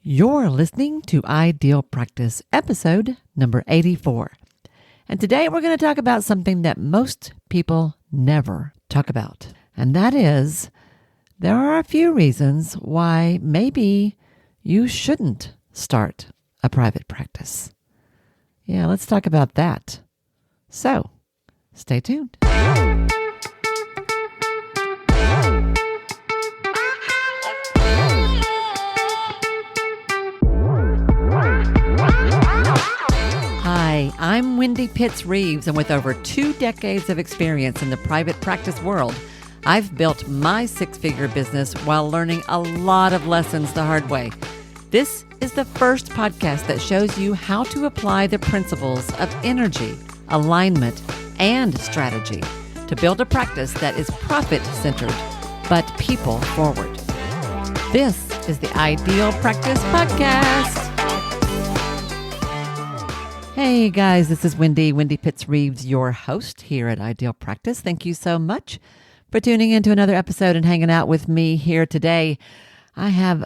You're listening to Ideal Practice, episode number 84. And today we're going to talk about something that most people never talk about. And that is, there are a few reasons why maybe you shouldn't start a private practice. Yeah, let's talk about that. So, stay tuned. Hi, I'm Wendy Pitts-Reeves, and with over 2 decades of experience in the private practice world, I've built my 6-figure business while learning a lot of lessons the hard way. This is the first podcast that shows you how to apply the principles of energy, alignment, and strategy to build a practice that is profit-centered, but people-forward. This is the Ideal Practice Podcast. Hey guys, this is Wendy Pitts-Reeves, your host here at Ideal Practice. Thank you so much for tuning into another episode and hanging out with me here today. I have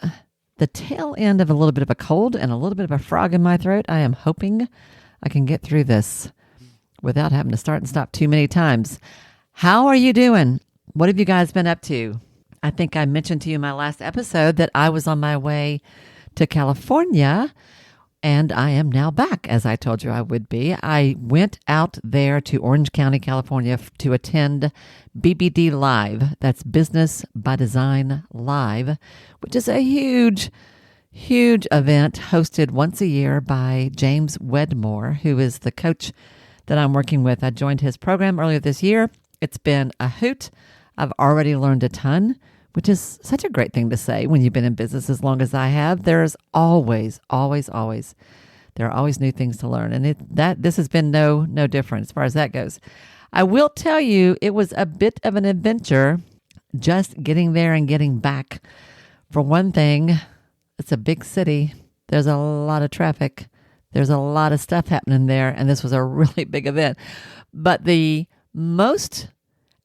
the tail end of a little bit of a cold and a little bit of a frog in my throat. I am hoping I can get through this without having to start and stop too many times. How are you doing? What have you guys been up to? I think I mentioned to you in my last episode that I was on my way to California, and I am now back, as I told you I would be. I went out there to Orange County, California to attend BBD Live. That's Business by Design Live, which is a huge event hosted once a year by James Wedmore, who is the coach that I'm working with. I joined his program earlier this year. It's been a hoot. I've already learned a ton, which is such a great thing to say when you've been in business as long as I have. There's always, there are always new things to learn. And this has been no different as far as that goes. I will tell you, it was a bit of an adventure just getting there and getting back. For one thing, it's a big city. There's a lot of traffic. There's a lot of stuff happening there. And this was a really big event. But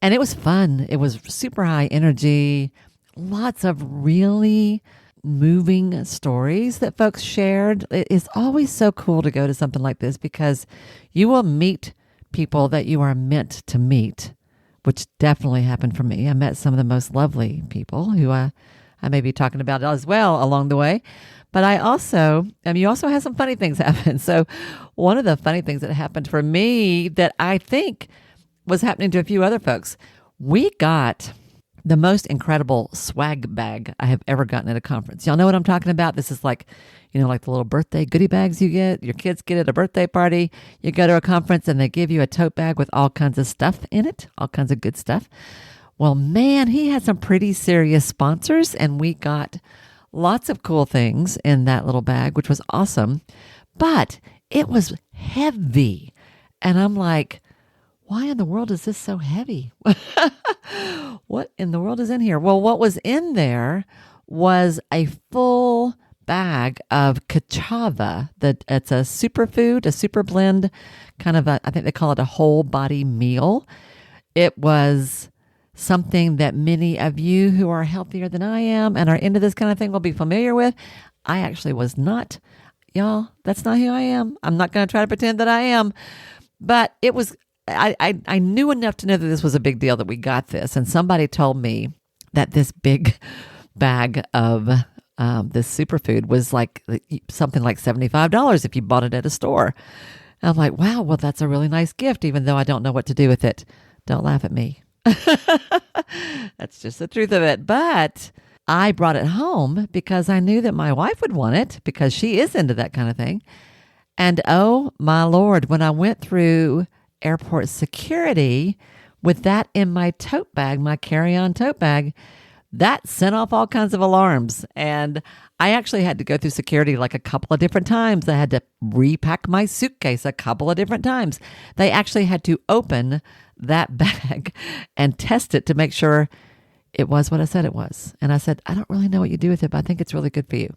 and it was fun. It was super high energy, lots of really moving stories that folks shared. It is always so cool to go to something like this because you will meet people that you are meant to meet, which definitely happened for me. I met some of the most lovely people who I may be talking about as well along the way. But you also had some funny things happen. So one of the funny things that happened for me that I think was happening to a few other folks. We got the most incredible swag bag I have ever gotten at a conference. Y'all know what I'm talking about? This is like the little birthday goodie bags you get, your kids get at a birthday party. You go to a conference and they give you a tote bag with all kinds of stuff in it, all kinds of good stuff. Well, man, he had some pretty serious sponsors and we got lots of cool things in that little bag, which was awesome. But it was heavy. And I'm like, why in the world is this so heavy? What in the world is in here? Well, what was in there was a full bag of cachava. It's a superfood, a super blend, kind of I think they call it a whole body meal. It was something that many of you who are healthier than I am and are into this kind of thing will be familiar with. I actually was not. Y'all, that's not who I am. I'm not going to try to pretend that I am. But it was... I knew enough to know that this was a big deal that we got this. And somebody told me that this big bag of this superfood was like something like $75 if you bought it at a store. And I'm like, wow, well, that's a really nice gift, even though I don't know what to do with it. Don't laugh at me. That's just the truth of it. But I brought it home because I knew that my wife would want it because she is into that kind of thing. And oh my Lord, when I went through airport security with that in my tote bag, my carry-on tote bag, that sent off all kinds of alarms. And I actually had to go through security like a couple of different times. I had to repack my suitcase a couple of different times. They actually had to open that bag and test it to make sure it was what I said it was. And I said, I don't really know what you do with it, but I think it's really good for you.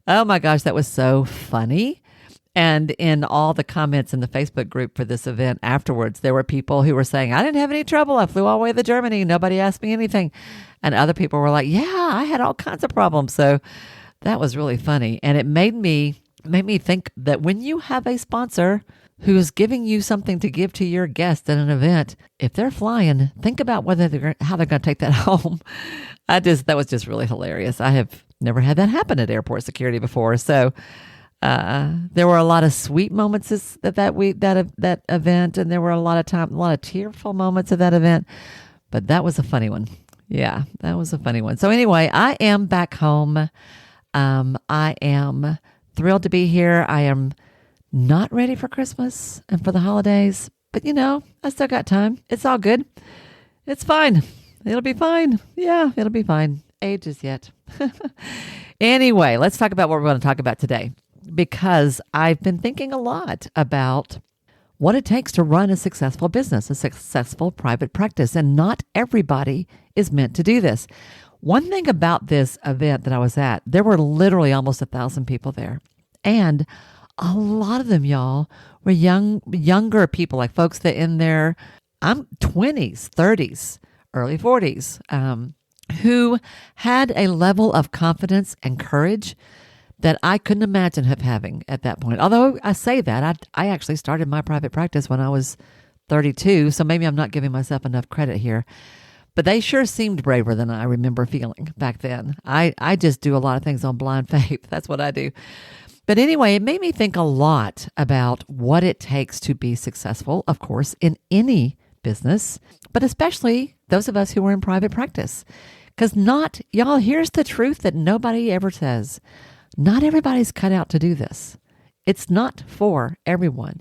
Oh my gosh, that was so funny. And in all the comments in the Facebook group for this event afterwards, there were people who were saying, I didn't have any trouble. I flew all the way to Germany. Nobody asked me anything. And other people were like, yeah, I had all kinds of problems. So That was really funny. And it made me think that when you have a sponsor who is giving you something to give to your guest at an event, if they're flying, think about how they're going to take that home. That was just really hilarious. I have never had that happen at airport security before. So there were a lot of sweet moments that event, and there were a lot of tearful moments of that event. But that was a funny one. Yeah, that was a funny one. So anyway, I am back home. I am thrilled to be here. I am not ready for Christmas and for the holidays, but I still got time. It's all good. It's fine. It'll be fine. Yeah, it'll be fine. Ages yet. Anyway, let's talk about what we're going to talk about today, because I've been thinking a lot about what it takes to run a successful business, a successful private practice, and not everybody is meant to do this. One thing about this event that I was at, there were literally almost 1,000 people there. And a lot of them, y'all, were younger people, like folks that in their 20s, 30s, early 40s, who had a level of confidence and courage that I couldn't imagine having at that point. Although I say that, I actually started my private practice when I was 32, so maybe I'm not giving myself enough credit here. But they sure seemed braver than I remember feeling back then. I just do a lot of things on blind faith. That's what I do. But anyway, it made me think a lot about what it takes to be successful, of course, in any business, but especially those of us who are in private practice. Because y'all, here's the truth that nobody ever says. Not everybody's cut out to do this. It's not for everyone.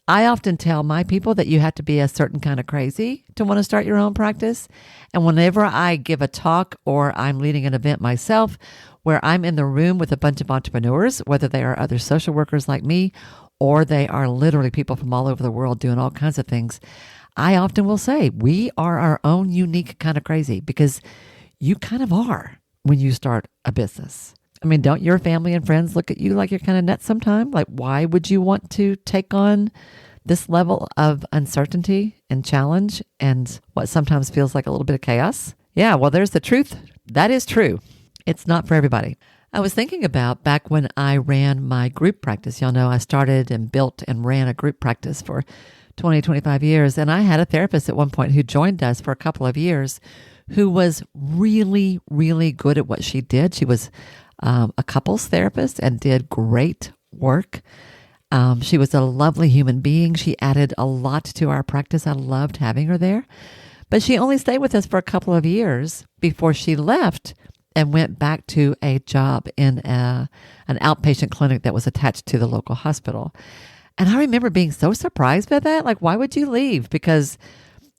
I often tell my people that you have to be a certain kind of crazy to want to start your own practice. And whenever I give a talk or I'm leading an event myself where I'm in the room with a bunch of entrepreneurs, whether they are other social workers like me or they are literally people from all over the world doing all kinds of things, I often will say we are our own unique kind of crazy, because you kind of are when you start a business. I mean, don't your family and friends look at you like you're kind of nuts sometimes? Like, why would you want to take on this level of uncertainty and challenge and what sometimes feels like a little bit of chaos? Yeah, well, there's the truth. That is true. It's not for everybody. I was thinking about back when I ran my group practice. Y'all know I started and built and ran a group practice for 20, 25 years. And I had a therapist at one point who joined us for a couple of years who was really, really good at what she did. She was a couples therapist and did great work. She was a lovely human being. She added a lot to our practice. I loved having her there. But she only stayed with us for a couple of years before she left and went back to a job in an outpatient clinic that was attached to the local hospital. And I remember being so surprised by that. Like, why would you leave? Because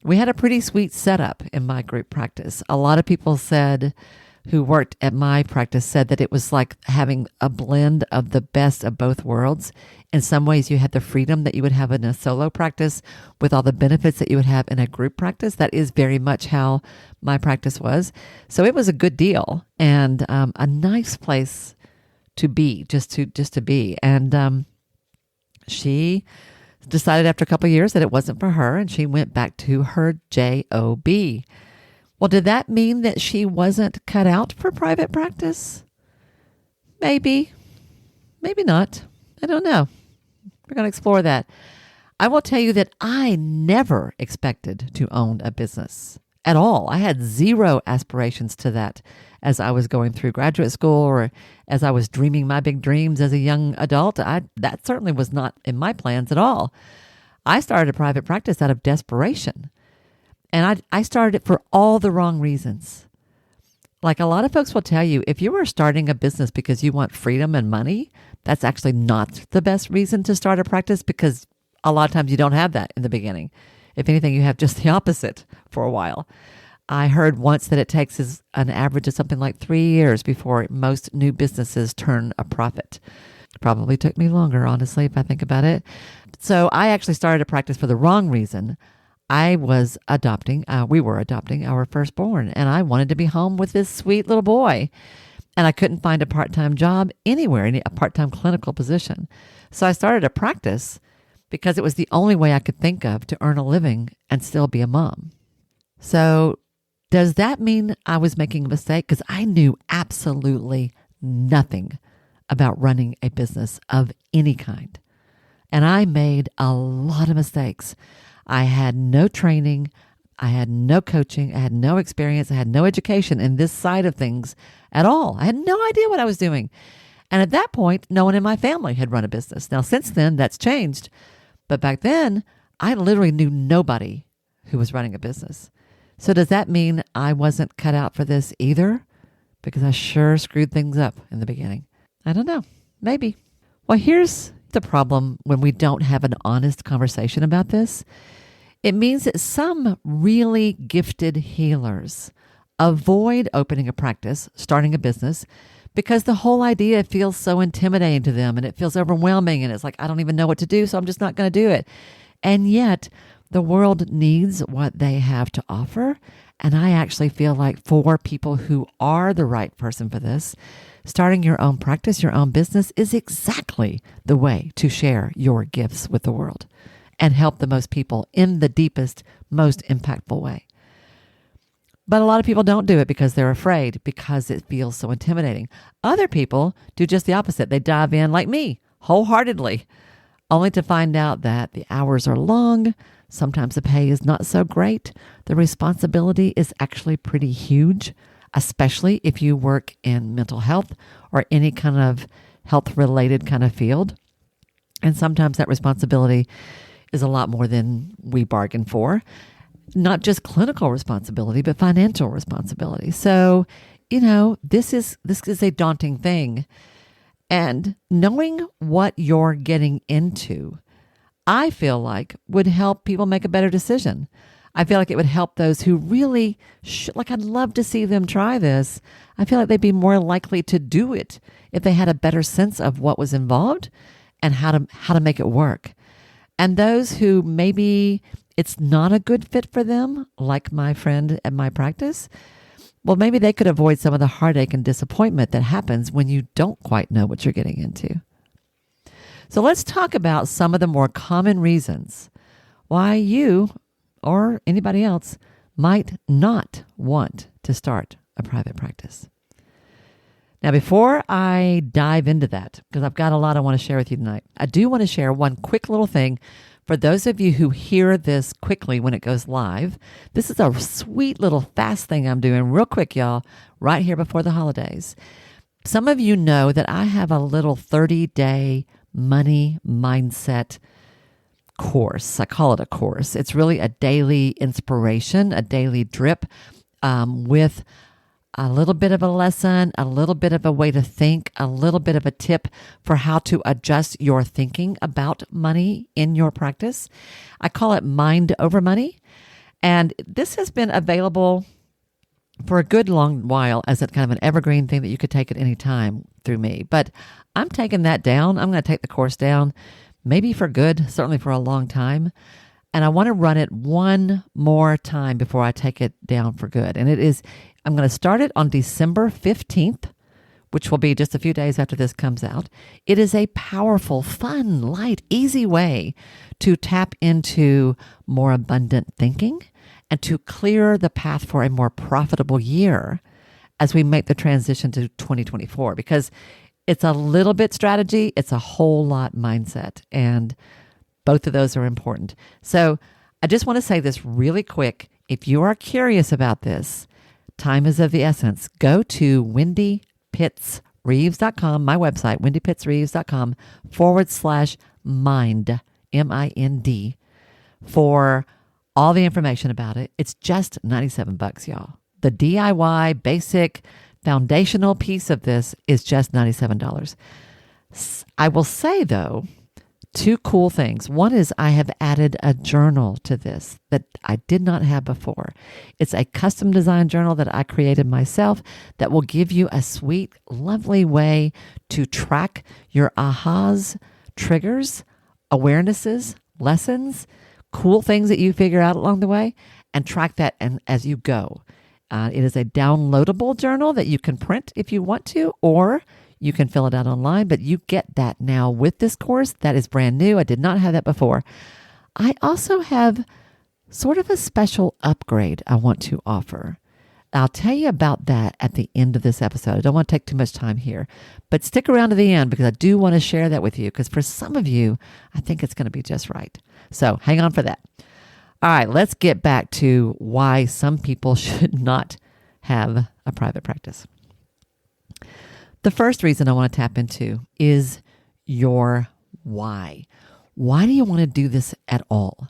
we had a pretty sweet setup in my group practice. A lot of people who worked at my practice said that it was like having a blend of the best of both worlds. In some ways, you had the freedom that you would have in a solo practice with all the benefits that you would have in a group practice. That is very much how my practice was. So it was a good deal and a nice place to be, just to be. And she decided after a couple of years that it wasn't for her, and she went back to her job. Well, did that mean that she wasn't cut out for private practice? Maybe. Maybe not. I don't know. We're going to explore that. I will tell you that I never expected to own a business at all. I had zero aspirations to that as I was going through graduate school or as I was dreaming my big dreams as a young adult. That certainly was not in my plans at all. I started a private practice out of desperation. And I started it for all the wrong reasons. Like a lot of folks will tell you, if you are starting a business because you want freedom and money, that's actually not the best reason to start a practice, because a lot of times you don't have that in the beginning. If anything, you have just the opposite for a while. I heard once that it takes an average of something like 3 years before most new businesses turn a profit. Probably took me longer, honestly, if I think about it. So I actually started a practice for the wrong reason. we were adopting our firstborn, and I wanted to be home with this sweet little boy. And I couldn't find a part-time job anywhere, a part-time clinical position. So I started a practice because it was the only way I could think of to earn a living and still be a mom. So does that mean I was making a mistake? Because I knew absolutely nothing about running a business of any kind. And I made a lot of mistakes. I had no training. I had no coaching. I had no experience. I had no education in this side of things at all. I had no idea what I was doing. And at that point, no one in my family had run a business. Now, since then, that's changed. But back then, I literally knew nobody who was running a business. So does that mean I wasn't cut out for this either? Because I sure screwed things up in the beginning. I don't know. Maybe. Well, here's the problem when we don't have an honest conversation about this. It means that some really gifted healers avoid opening a practice, starting a business, because the whole idea feels so intimidating to them and it feels overwhelming. And it's like, I don't even know what to do, so I'm just not going to do it. And yet the world needs what they have to offer. And I actually feel like for people who are the right person for this, starting your own practice, your own business is exactly the way to share your gifts with the world and help the most people in the deepest, most impactful way. But a lot of people don't do it because they're afraid, because it feels so intimidating. Other people do just the opposite. They dive in like me, wholeheartedly, only to find out that the hours are long. Sometimes the pay is not so great. The responsibility is actually pretty huge, especially if you work in mental health or any kind of health-related kind of field. And sometimes that responsibility is a lot more than we bargained for. Not just clinical responsibility, but financial responsibility. So, this is a daunting thing. And knowing what you're getting into, I feel like would help people make a better decision. I feel like it would help those who really I'd love to see them try this. I feel like they'd be more likely to do it if they had a better sense of what was involved and how to make it work. And those who maybe it's not a good fit for them, like my friend at my practice, well, maybe they could avoid some of the heartache and disappointment that happens when you don't quite know what you're getting into. So let's talk about some of the more common reasons why you or anybody else might not want to start a private practice. Now, before I dive into that, because I've got a lot I want to share with you tonight, I do want to share one quick little thing for those of you who hear this quickly when it goes live. This is a sweet little fast thing I'm doing real quick, y'all, right here before the holidays. Some of you know that I have a little 30-day money mindset course. I call it a course. It's really a daily inspiration, a daily drip with a little bit of a lesson, a little bit of a way to think, a little bit of a tip for how to adjust your thinking about money in your practice. I call it Mind Over Money. And this has been available for a good long while as a kind of an evergreen thing that you could take at any time through me. But I'm taking that down. I'm going to take the course down, maybe for good, certainly for a long time. And I want to run it one more time before I take it down for good. And I'm going to start it on December 15th, which will be just a few days after this comes out. It is a powerful, fun, light, easy way to tap into more abundant thinking and to clear the path for a more profitable year as we make the transition to 2024. Because it's a little bit strategy, it's a whole lot mindset, and both of those are important. So I just want to say this really quick. If you are curious about this, time is of the essence. Go to wendypittsreeves.com, my website, wendypittsreeves.com/mind, MIND, for all the information about it. It's just $97, y'all. The DIY basic foundational piece of this is just $97. I will say, though, two cool things. One is I have added a journal to this that I did not have before. It's a custom design journal that I created myself that will give you a sweet, lovely way to track your ahas, triggers, awarenesses, lessons, cool things that you figure out along the way, and track that as you go. It is a downloadable journal that you can print if you want to, or you can fill it out online, but you get that now with this course. That is brand new. I did not have that before. I also have sort of a special upgrade I want to offer. I'll tell you about that at the end of this episode. I don't want to take too much time here, but stick around to the end because I do want to share that with you because for some of you, I think it's going to be just right. So hang on for that. All right, let's get back to why some people should not have a private practice. The first reason I want to tap into is your why. Why do you want to do this at all?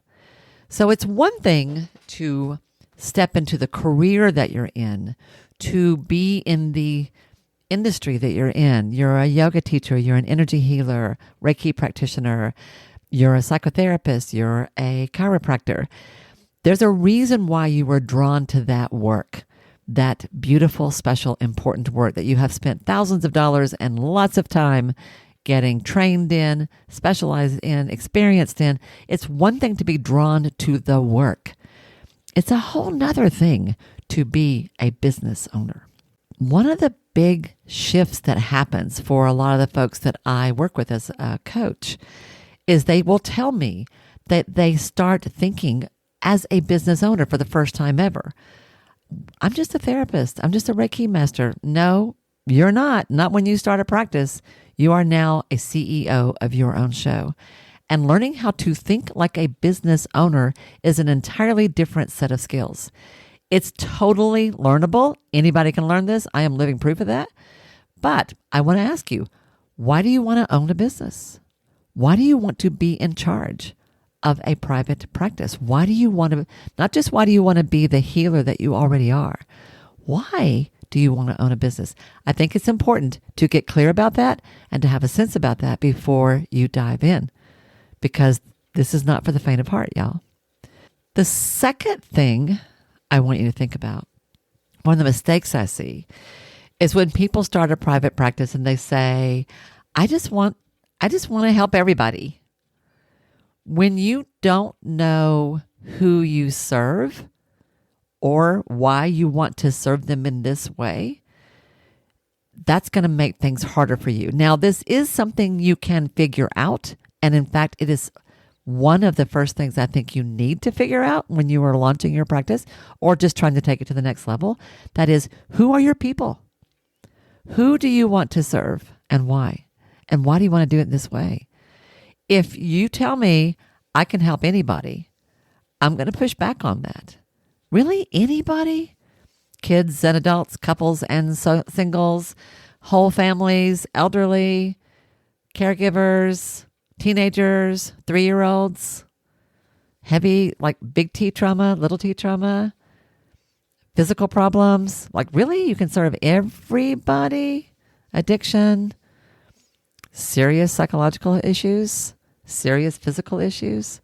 So it's one thing to step into the career that you're in, to be in the industry that you're in. You're a yoga teacher, you're an energy healer, Reiki practitioner, you're a psychotherapist, you're a chiropractor. There's a reason why you were drawn to that work, that beautiful, special, important work that you have spent thousands of dollars and lots of time getting trained in, specialized in, experienced in. It's one thing to be drawn to the work. It's a whole nother thing to be a business owner. One of the big shifts that happens for a lot of the folks that I work with as a coach is they will tell me that they start thinking as a business owner for the first time ever. I'm just a therapist. I'm just a Reiki master. No, you're not. Not when you start a practice. You are now a CEO of your own show. And learning how to think like a business owner is an entirely different set of skills. It's totally learnable. Anybody can learn this. I am living proof of that. But I want to ask you, why do you want to own a business? Why do you want to be in charge of a private practice? Why do you want to, not just why do you want to be the healer that you already are? Why do you want to own a business? I think it's important to get clear about that and to have a sense about that before you dive in, because this is not for the faint of heart, y'all. The second thing I want you to think about, one of the mistakes I see, is when people start a private practice and they say, I just want to help everybody. When you don't know who you serve or why you want to serve them in this way, that's going to make things harder for you. Now, this is something you can figure out. And in fact, it is one of the first things I think you need to figure out when you are launching your practice or just trying to take it to the next level. That is, who are your people? Who do you want to serve and why? And why do you want to do it this way? If you tell me I can help anybody, I'm going to push back on that. Really? Anybody? Kids and adults, couples and singles, whole families, elderly, caregivers, teenagers, 3-year-olds, heavy, like big T trauma, little T trauma, physical problems. Like, really? You can serve everybody? Addiction, serious psychological issues, serious physical issues.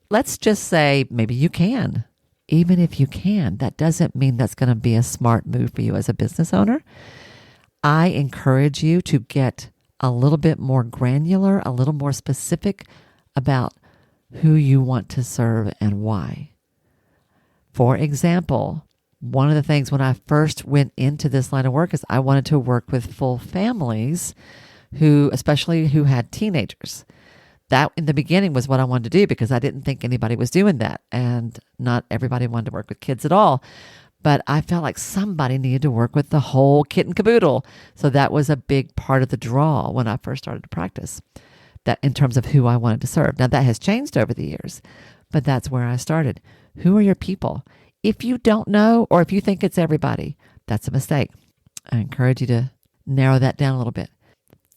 Let's just say maybe you can. Even if you can, that doesn't mean that's going to be a smart move for you as a business owner. I encourage you to get a little bit more granular, a little more specific about who you want to serve and why. For example, one of the things when I first went into this line of work is I wanted to work with full families especially who had teenagers. That in the beginning was what I wanted to do because I didn't think anybody was doing that. And not everybody wanted to work with kids at all. But I felt like somebody needed to work with the whole kit and caboodle. So that was a big part of the draw when I first started to practice, that in terms of who I wanted to serve. Now that has changed over the years, but that's where I started. Who are your people? If you don't know, or if you think it's everybody, that's a mistake. I encourage you to narrow that down a little bit.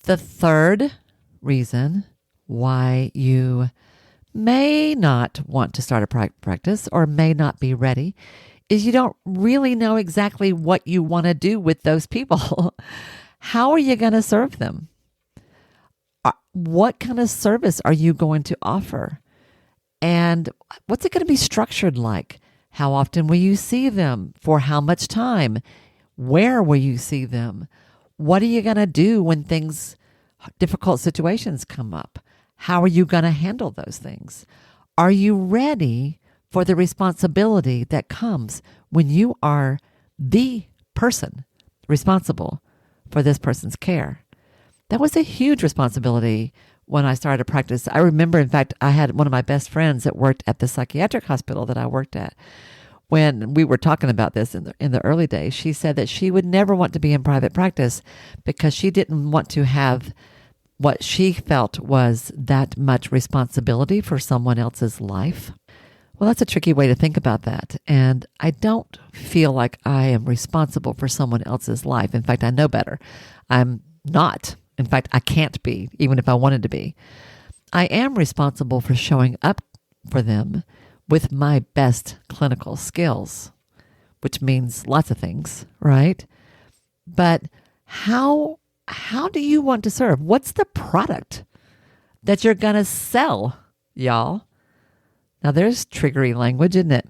The third reason why you may not want to start a practice or may not be ready is you don't really know exactly what you want to do with those people. How are you going to serve them? What kind of service are you going to offer? And what's it going to be structured like? How often will you see them? For how much time? Where will you see them? What are you going to do when difficult situations come up? How are you going to handle those things? Are you ready for the responsibility that comes when you are the person responsible for this person's care? That was a huge responsibility when I started to practice. I remember, in fact, I had one of my best friends that worked at the psychiatric hospital that I worked at. when we were talking about this in the early days, she said that she would never want to be in private practice because she didn't want to have what she felt was that much responsibility for someone else's life. Well, that's a tricky way to think about that. And I don't feel like I am responsible for someone else's life. In fact, I know better. I'm not. In fact, I can't be, even if I wanted to be. I am responsible for showing up for them with my best clinical skills, which means lots of things, right? But how do you want to serve? What's the product that you're going to sell, y'all? Now, there's triggery language, isn't it?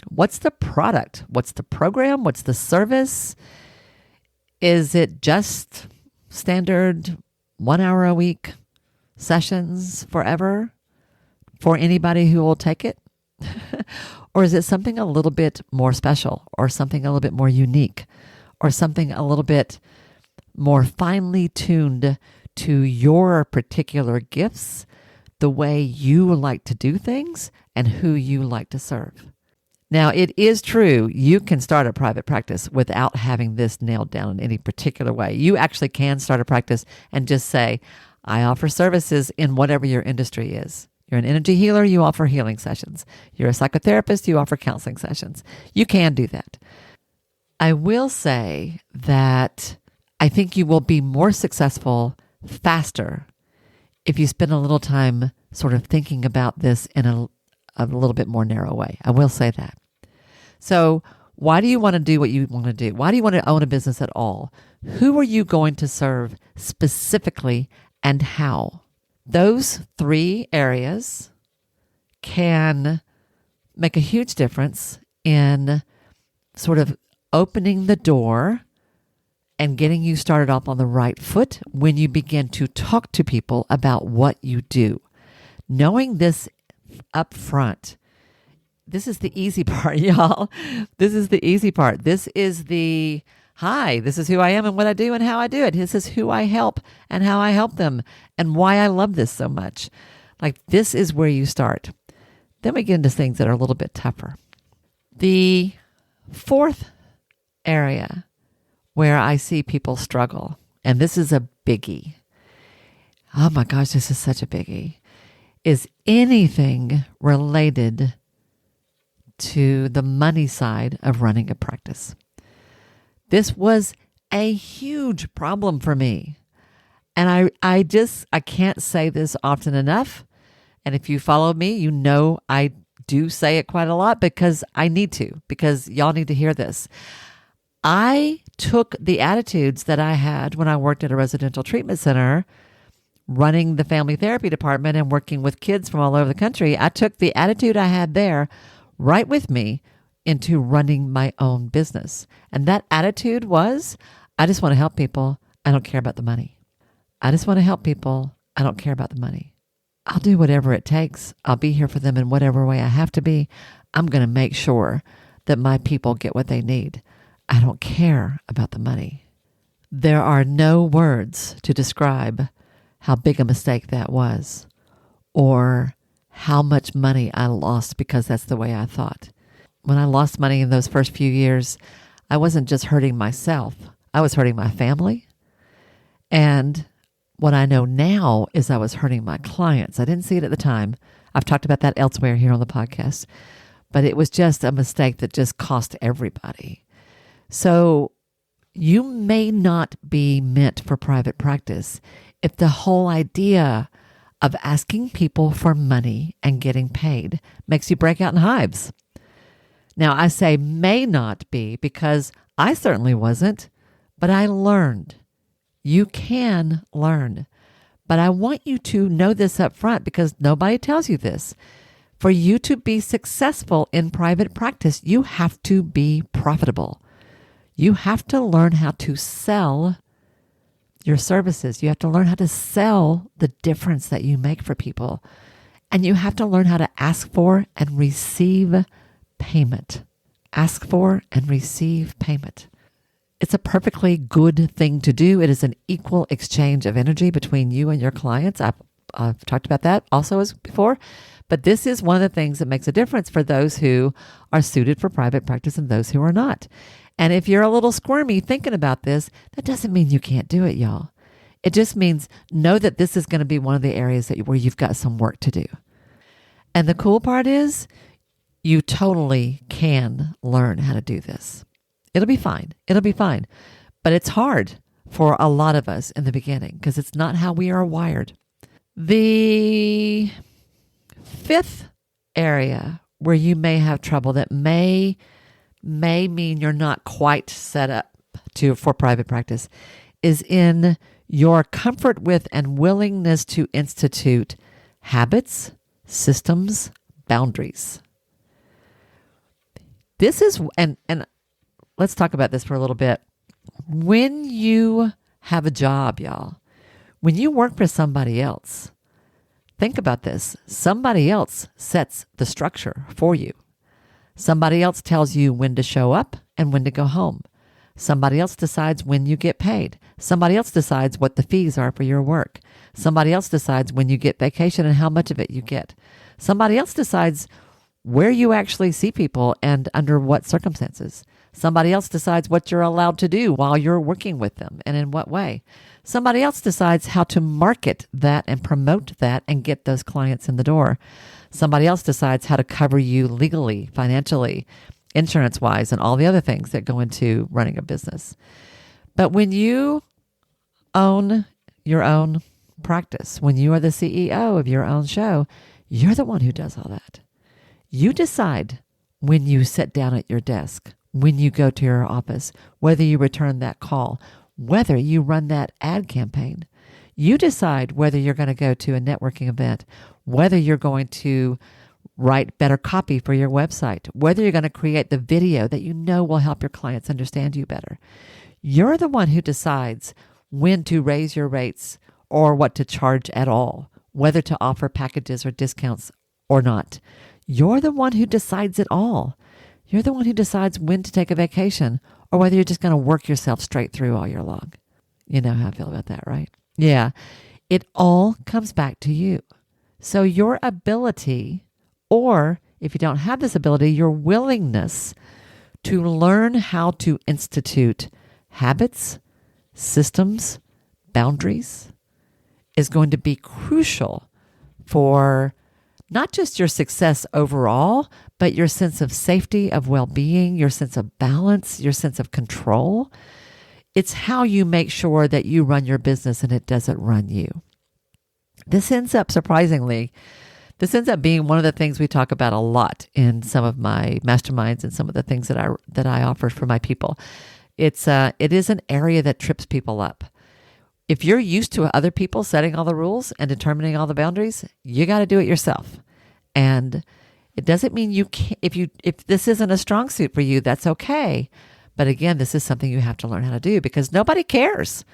What's the product? What's the program? What's the service? Is it just standard 1 hour a week sessions forever for anybody who will take it? Or is it something a little bit more special, or something a little bit more unique, or something a little bit more finely tuned to your particular gifts, the way you like to do things, and who you like to serve? Now, it is true, you can start a private practice without having this nailed down in any particular way. You actually can start a practice and just say, I offer services in whatever your industry is. You're an energy healer, you offer healing sessions. You're a psychotherapist, you offer counseling sessions. You can do that. I will say that I think you will be more successful faster if you spend a little time sort of thinking about this in a little bit more narrow way. I will say that. So why do you want to do what you want to do? Why do you want to own a business at all? Who are you going to serve specifically, and how? Those 3 areas can make a huge difference in sort of opening the door and getting you started off on the right foot when you begin to talk to people about what you do. Knowing this up front, this is the easy part, y'all. This is the easy part. This is the, hi, this is who I am and what I do and how I do it. This is who I help and how I help them and why I love this so much. Like, this is where you start. Then we get into things that are a little bit tougher. The 4th area where I see people struggle, and this is a biggie. Oh my gosh, this is such a biggie, is anything related to the money side of running a practice. This was a huge problem for me. And I can't say this often enough. And if you follow me, you know I do say it quite a lot because I need to, because y'all need to hear this. I took the attitudes that I had when I worked at a residential treatment center, running the family therapy department and working with kids from all over the country. I took the attitude I had there right with me into running my own business. And that attitude was, I just want to help people. I don't care about the money. I just want to help people. I don't care about the money. I'll do whatever it takes. I'll be here for them in whatever way I have to be. I'm going to make sure that my people get what they need. I don't care about the money. There are no words to describe how big a mistake that was, or how much money I lost because that's the way I thought. When I lost money in those first few years, I wasn't just hurting myself. I was hurting my family. And what I know now is I was hurting my clients. I didn't see it at the time. I've talked about that elsewhere here on the podcast. But it was just a mistake that just cost everybody. So you may not be meant for private practice if the whole idea of asking people for money and getting paid makes you break out in hives. Now, I say may not be because I certainly wasn't, but I learned. You can learn. But I want you to know this up front because nobody tells you this. For you to be successful in private practice, you have to be profitable. You have to learn how to sell your services. You have to learn how to sell the difference that you make for people. And you have to learn how to ask for and receive payment. Ask for and receive payment. It's a perfectly good thing to do. It is an equal exchange of energy between you and your clients. I I've talked about that also as before. But this is one of the things that makes a difference for those who are suited for private practice and those who are not. And if you're a little squirmy thinking about this, that doesn't mean you can't do it, y'all. It just means know that this is going to be one of the areas where you've got some work to do. And the cool part is you totally can learn how to do this. It'll be fine. It'll be fine. But it's hard for a lot of us in the beginning because it's not how we are wired. The fifth area where you may have trouble that may mean you're not quite set up for private practice is in your comfort with and willingness to institute habits, systems, boundaries. This is, and let's talk about this for a little bit. When you have a job, y'all, when you work for somebody else, think about this. Somebody else sets the structure for you. Somebody else tells you when to show up and when to go home. Somebody else decides when you get paid. Somebody else decides what the fees are for your work. Somebody else decides when you get vacation and how much of it you get. Somebody else decides where you actually see people and under what circumstances. Somebody else decides what you're allowed to do while you're working with them and in what way. Somebody else decides how to market that and promote that and get those clients in the door. Somebody else decides how to cover you legally, financially, insurance-wise, and all the other things that go into running a business. But when you own your own practice, when you are the CEO of your own show, you're the one who does all that. You decide when you sit down at your desk, when you go to your office, whether you return that call, whether you run that ad campaign. You decide whether you're going to go to a networking event, whether you're going to write better copy for your website, whether you're going to create the video that you know will help your clients understand you better. You're the one who decides when to raise your rates or what to charge at all, whether to offer packages or discounts or not. You're the one who decides it all. You're the one who decides when to take a vacation or whether you're just going to work yourself straight through all year long. You know how I feel about that, right? Yeah. It all comes back to you. So your ability, or if you don't have this ability, your willingness to learn how to institute habits, systems, boundaries is going to be crucial for not just your success overall, but your sense of safety, of well-being, your sense of balance, your sense of control. It's how you make sure that you run your business and it doesn't run you. This ends up being one of the things we talk about a lot in some of my masterminds and some of the things that I offer for my people. It is an area that trips people up. If you're used to other people setting all the rules and determining all the boundaries, you got to do it yourself. And it doesn't mean you can't, if this isn't a strong suit for you, that's okay. But again, this is something you have to learn how to do because nobody cares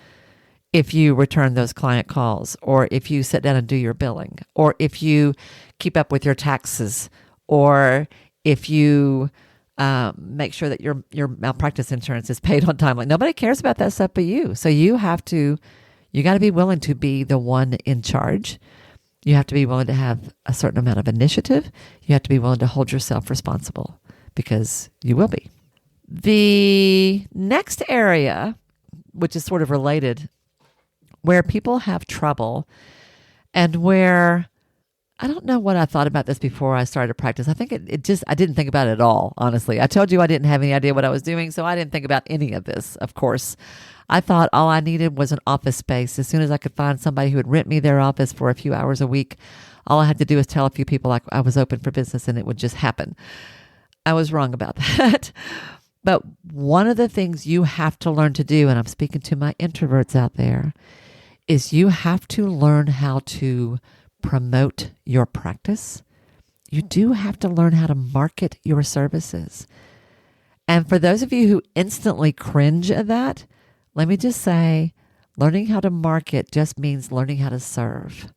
if you return those client calls or if you sit down and do your billing or if you keep up with your taxes or if you make sure that your malpractice insurance is paid on time. Like nobody cares about that stuff but you. So you got to be willing to be the one in charge. You have to be willing to have a certain amount of initiative. You have to be willing to hold yourself responsible because you will be. The next area, which is sort of related, where people have trouble and where I don't know what I thought about this before I started to practice. I think I didn't think about it at all, honestly. I told you I didn't have any idea what I was doing, so I didn't think about any of this, of course. I thought all I needed was an office space. As soon as I could find somebody who would rent me their office for a few hours a week, all I had to do was tell a few people I was open for business and it would just happen. I was wrong about that. But one of the things you have to learn to do, and I'm speaking to my introverts out there, is you have to learn how to promote your practice. You do have to learn how to market your services. And for those of you who instantly cringe at that, let me just say, learning how to market just means learning how to serve.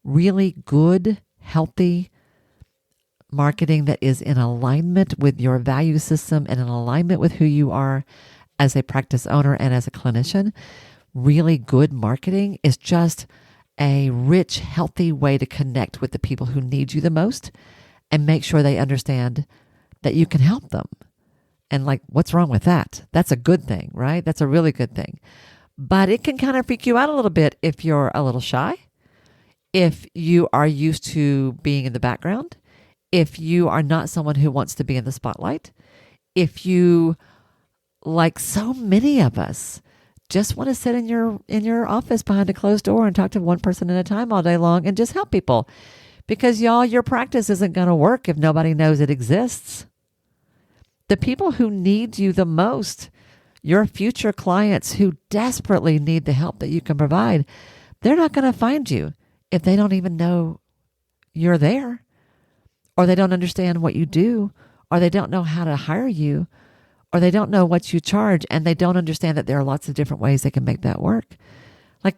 Really good, healthy marketing that is in alignment with your value system and in alignment with who you are as a practice owner and as a clinician. Really good marketing is just a rich, healthy way to connect with the people who need you the most and make sure they understand that you can help them. And like, what's wrong with that? That's a good thing, right? That's a really good thing. But it can kind of freak you out a little bit if you're a little shy, if you are used to being in the background, if you are not someone who wants to be in the spotlight, if you, like so many of us, just want to sit in your office behind a closed door and talk to one person at a time all day long and just help people. Because y'all, your practice isn't going to work if nobody knows it exists. The people who need you the most, your future clients who desperately need the help that you can provide, they're not going to find you if they don't even know you're there, or they don't understand what you do, or they don't know how to hire you, or they don't know what you charge, and they don't understand that there are lots of different ways they can make that work. Like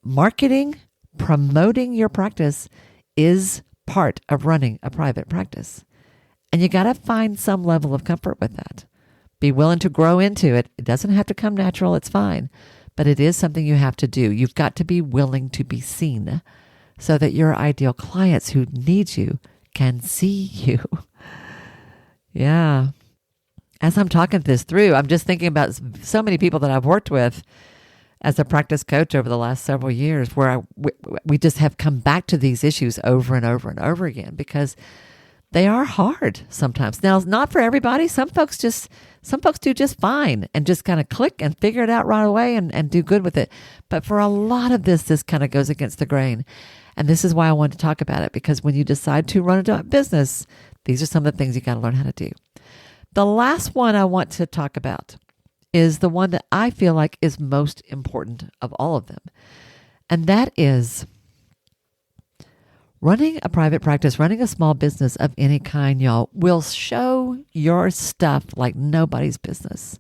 marketing, promoting your practice is part of running a private practice. And you got to find some level of comfort with that. Be willing to grow into it. It doesn't have to come natural. It's fine. But it is something you have to do. You've got to be willing to be seen so that your ideal clients who need you can see you. Yeah. As I'm talking this through, I'm just thinking about so many people that I've worked with as a practice coach over the last several years where we just have come back to these issues over and over and over again because they are hard sometimes. Now, not for everybody. Some folks do just fine and just kind of click and figure it out right away and do good with it. But for a lot of this kind of goes against the grain. And this is why I wanted to talk about it, because when you decide to run a business, these are some of the things you got to learn how to do. The last one I want to talk about is the one that I feel like is most important of all of them. And that is running a private practice, running a small business of any kind, y'all, will show your stuff like nobody's business.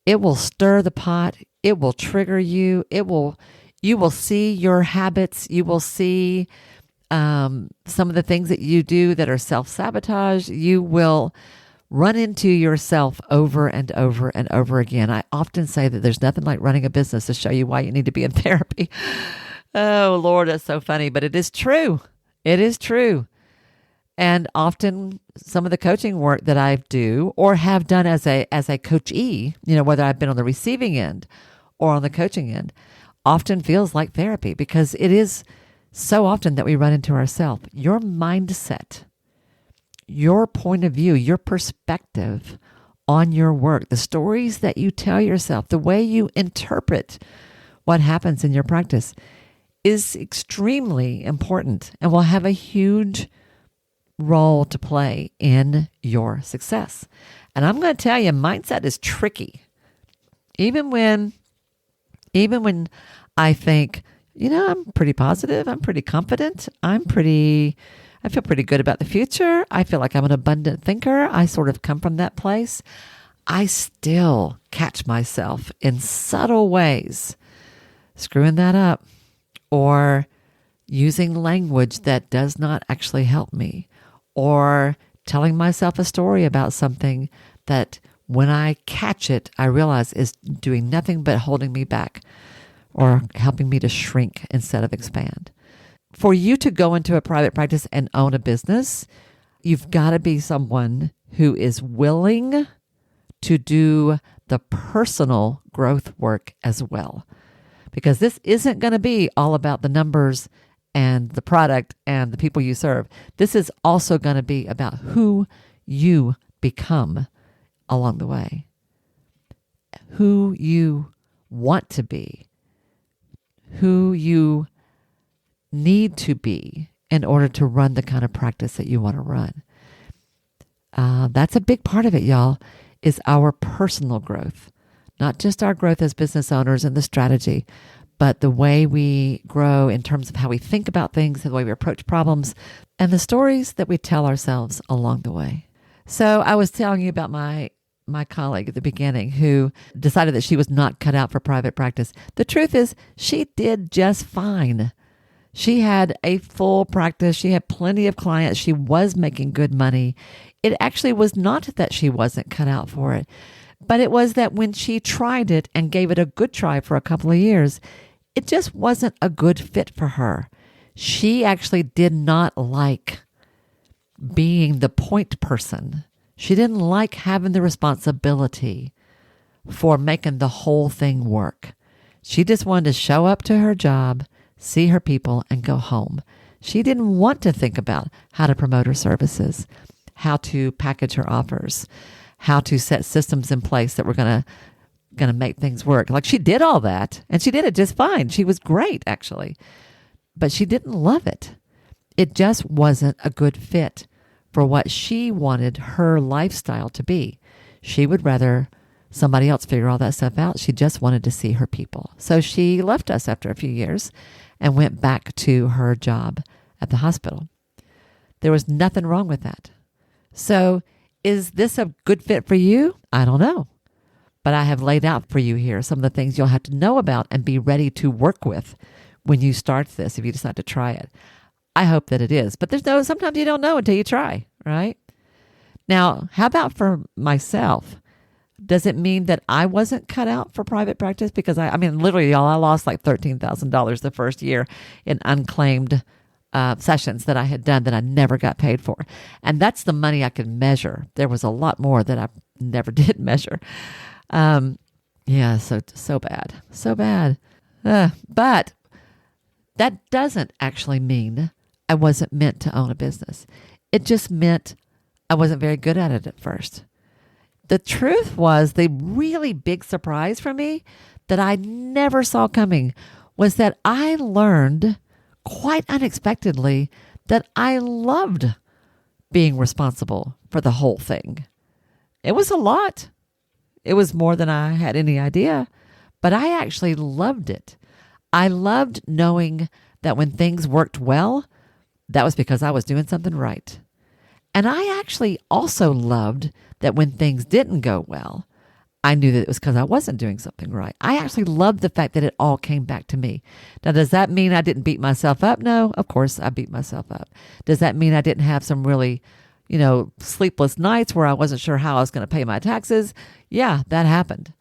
It will stir the pot. It will trigger you. You will see your habits. You will see some of the things that you do that are self-sabotage. You will run into yourself over and over and over again. I often say that there's nothing like running a business to show you why you need to be in therapy. Oh, Lord, that's so funny, but it is true. It is true. And often some of the coaching work that I do or have done as a coachee, whether I've been on the receiving end or on the coaching end, often feels like therapy because it is so often that we run into ourselves. Your mindset, your point of view, your perspective on your work, the stories that you tell yourself, the way you interpret what happens in your practice is extremely important and will have a huge role to play in your success. And I'm going to tell you, mindset is tricky. Even when I think, I'm pretty positive, I'm pretty confident, I feel pretty good about the future, I feel like I'm an abundant thinker, I sort of come from that place, I still catch myself in subtle ways screwing that up or using language that does not actually help me, or telling myself a story about something that when I catch it, I realize is doing nothing but holding me back or helping me to shrink instead of expand. For you to go into a private practice and own a business, you've got to be someone who is willing to do the personal growth work as well. Because this isn't going to be all about the numbers and the product and the people you serve. This is also going to be about who you become along the way, who you want to be, who you need to be in order to run the kind of practice that you want to run. That's a big part of it, y'all, is our personal growth. Not just our growth as business owners and the strategy, but the way we grow in terms of how we think about things, the way we approach problems, and the stories that we tell ourselves along the way. So I was telling you about my colleague at the beginning who decided that she was not cut out for private practice. The truth is she did just fine. She had a full practice. She had plenty of clients. She was making good money. It actually was not that she wasn't cut out for it, but it was that when she tried it and gave it a good try for a couple of years, it just wasn't a good fit for her. She actually did not like being the point person. She didn't like having the responsibility for making the whole thing work. She just wanted to show up to her job, see her people, and go home. She didn't want to think about how to promote her services, how to package her offers, how to set systems in place that were going to make things work. Like, she did all that, and she did it just fine. She was great, actually. But she didn't love it. It just wasn't a good fit for what she wanted her lifestyle to be. She would rather somebody else figure all that stuff out. She just wanted to see her people. So she left us after a few years and went back to her job at the hospital. There was nothing wrong with that. So is this a good fit for you? I don't know. But I have laid out for you here some of the things you'll have to know about and be ready to work with when you start this, if you decide to try it. I hope that it is. But sometimes you don't know until you try, right? Now, how about for myself? Does it mean that I wasn't cut out for private practice? Because I mean, literally, y'all, I lost like $13,000 the first year in unclaimed sessions that I had done that I never got paid for. And that's the money I could measure. There was a lot more that I never did measure. So bad. So bad. But that doesn't actually mean I wasn't meant to own a business. It just meant I wasn't very good at it at first. The truth was, the really big surprise for me that I never saw coming was that I learned quite unexpectedly that I loved being responsible for the whole thing. It was a lot. It was more than I had any idea, but I actually loved it. I loved knowing that when things worked well, that was because I was doing something right. And I actually also loved that when things didn't go well, I knew that it was because I wasn't doing something right. I actually loved the fact that it all came back to me. Now, does that mean I didn't beat myself up? No, of course I beat myself up. Does that mean I didn't have some really, sleepless nights where I wasn't sure how I was going to pay my taxes? Yeah, that happened.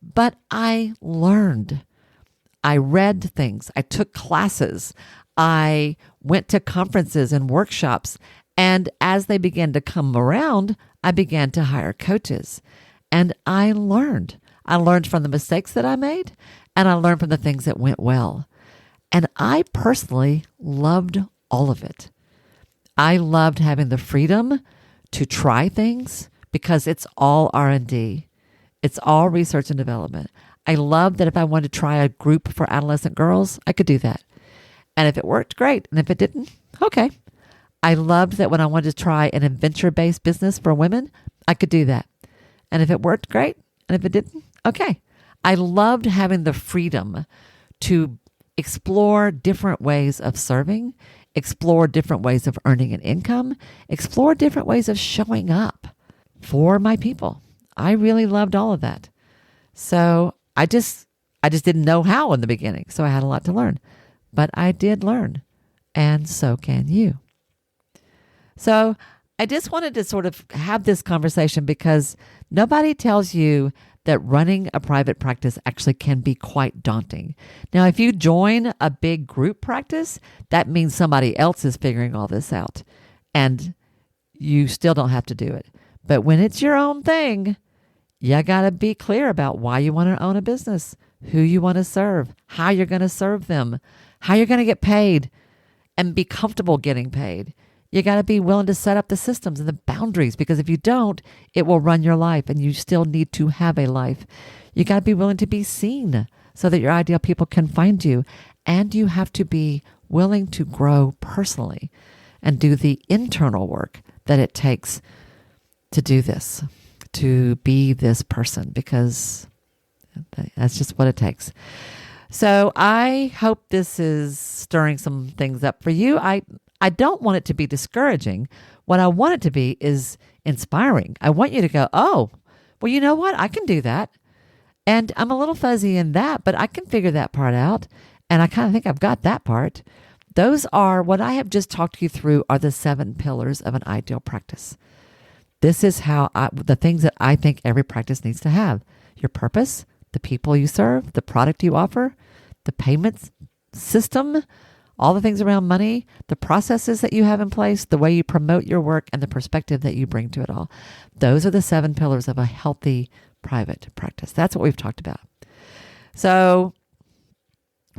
But I learned. I read things. I took classes. I went to conferences and workshops. And as they began to come around, I began to hire coaches. And I learned. I learned from the mistakes that I made, and I learned from the things that went well. And I personally loved all of it. I loved having the freedom to try things because it's all R&D. It's all research and development. I loved that if I wanted to try a group for adolescent girls, I could do that. And if it worked, great. And if it didn't, okay. I loved that when I wanted to try an adventure-based business for women, I could do that. And if it worked, great. And if it didn't, okay. I loved having the freedom to explore different ways of serving, explore different ways of earning an income, explore different ways of showing up for my people. I really loved all of that. So I just didn't know how in the beginning. So I had a lot to learn. But I did learn. And so can you. So I just wanted to sort of have this conversation because nobody tells you that running a private practice actually can be quite daunting. Now, if you join a big group practice, that means somebody else is figuring all this out and you still don't have to do it. But when it's your own thing, you got to be clear about why you want to own a business, who you want to serve, how you're going to serve them, how you're going to get paid and be comfortable getting paid. You got to be willing to set up the systems and the boundaries because if you don't, it will run your life and you still need to have a life. You got to be willing to be seen so that your ideal people can find you. And you have to be willing to grow personally and do the internal work that it takes to do this, to be this person, because that's just what it takes. So I hope this is stirring some things up for you. I don't want it to be discouraging. What I want it to be is inspiring. I want you to go, oh, well, you know what? I can do that. And I'm a little fuzzy in that, but I can figure that part out. And I kind of think I've got that part. Those are what I have just talked you through are the 7 pillars of an ideal practice. This is the things that I think every practice needs to have. Your purpose, the people you serve, the product you offer, the payments system, all the things around money, the processes that you have in place, the way you promote your work, and the perspective that you bring to it all. Those are the 7 pillars of a healthy private practice. That's what we've talked about. So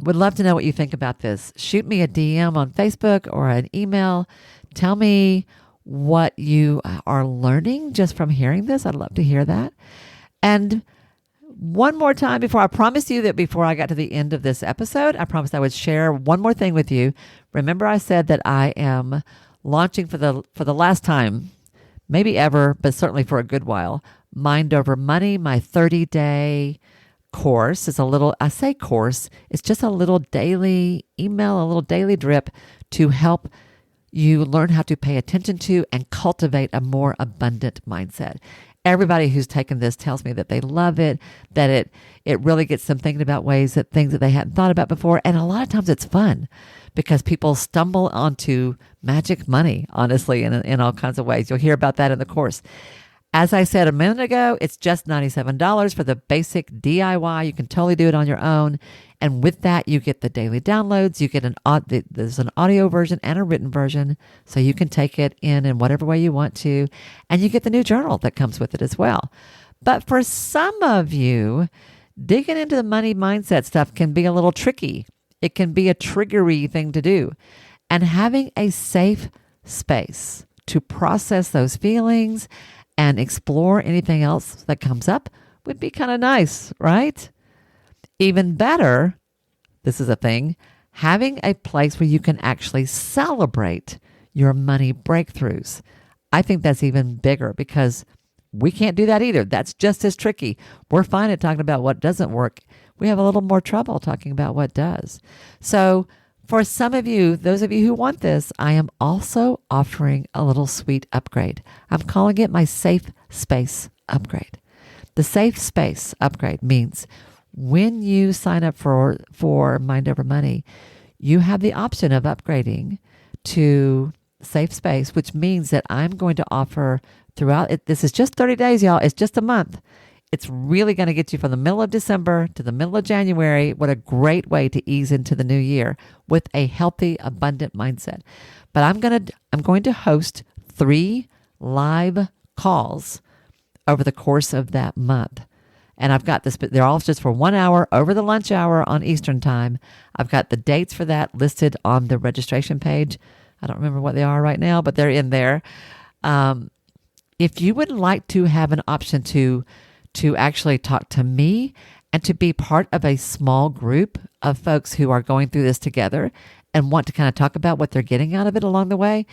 would love to know what you think about this. Shoot me a DM on Facebook or an email. Tell me what you are learning just from hearing this. I'd love to hear that. And one more time before I promised you that before I got to the end of this episode, I promised I would share one more thing with you. Remember I said that I am launching for the last time, maybe ever, but certainly for a good while, Mind Over Money, my 30-day course. It's a little, I say course, it's just a little daily email, a little daily drip to help you learn how to pay attention to and cultivate a more abundant mindset. Everybody who's taken this tells me that they love it, that it really gets them thinking about things that they hadn't thought about before. And a lot of times it's fun because people stumble onto magic money, honestly, in all kinds of ways. You'll hear about that in the course. As I said a minute ago, it's just $97 for the basic DIY. You can totally do it on your own. And with that, you get the daily downloads. You get there's an audio version and a written version, so you can take it in whatever way you want to. And you get the new journal that comes with it as well. But for some of you, digging into the money mindset stuff can be a little tricky. It can be a triggery thing to do. And having a safe space to process those feelings and explore anything else that comes up would be kind of nice, right? Even better, this is a thing, having a place where you can actually celebrate your money breakthroughs. I think that's even bigger because we can't do that either. That's just as tricky. We're fine at talking about what doesn't work. We have a little more trouble talking about what does. So for some of you, those of you who want this, I am also offering a little sweet upgrade. I'm calling it my Safe Space Upgrade. The Safe Space Upgrade means when you sign up for Mind Over Money, you have the option of upgrading to Safe Space, which means that I'm going to offer throughout it. This is just 30 days, y'all. It's just a month. It's really going to get you from the middle of December to the middle of January. What a great way to ease into the new year with a healthy, abundant mindset. But I'm going to host 3 live calls over the course of that month. And I've got this, but they're all just for 1 hour over the lunch hour on Eastern time. I've got the dates for that listed on the registration page. I don't remember what they are right now, but they're in there. If you would like to have an option to actually talk to me and to be part of a small group of folks who are going through this together and want to kind of talk about what they're getting out of it along the way,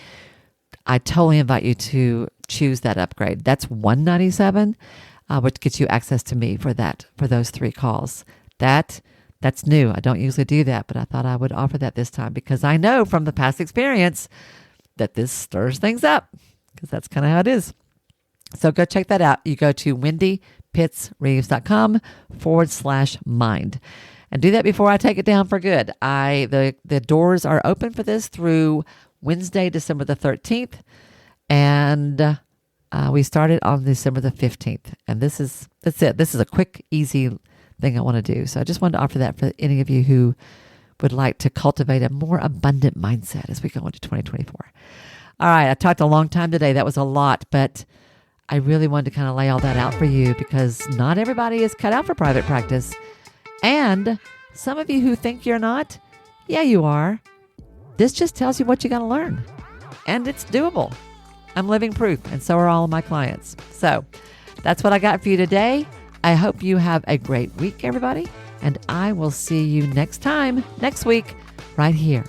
I totally invite you to choose that upgrade. That's $197, which gets you access to me for those 3 calls. That's new. I don't usually do that, but I thought I would offer that this time because I know from the past experience that this stirs things up because that's kind of how it is. So go check that out. You go to wendypittsreeves.com/mind and do that before I take it down for good. The doors are open for this through Wednesday, December the 13th. And we started on December the 15th. And that's it. This is a quick, easy thing I want to do. So I just wanted to offer that for any of you who would like to cultivate a more abundant mindset as we go into 2024. All right. I talked a long time today. That was a lot, but I really wanted to kind of lay all that out for you because not everybody is cut out for private practice. And some of you who think you're not, yeah, you are. This just tells you what you got to learn. And it's doable. I'm living proof, and so are all of my clients. So that's what I got for you today. I hope you have a great week, everybody. And I will see you next week, right here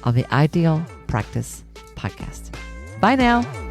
on the Ideal Practice Podcast. Bye now.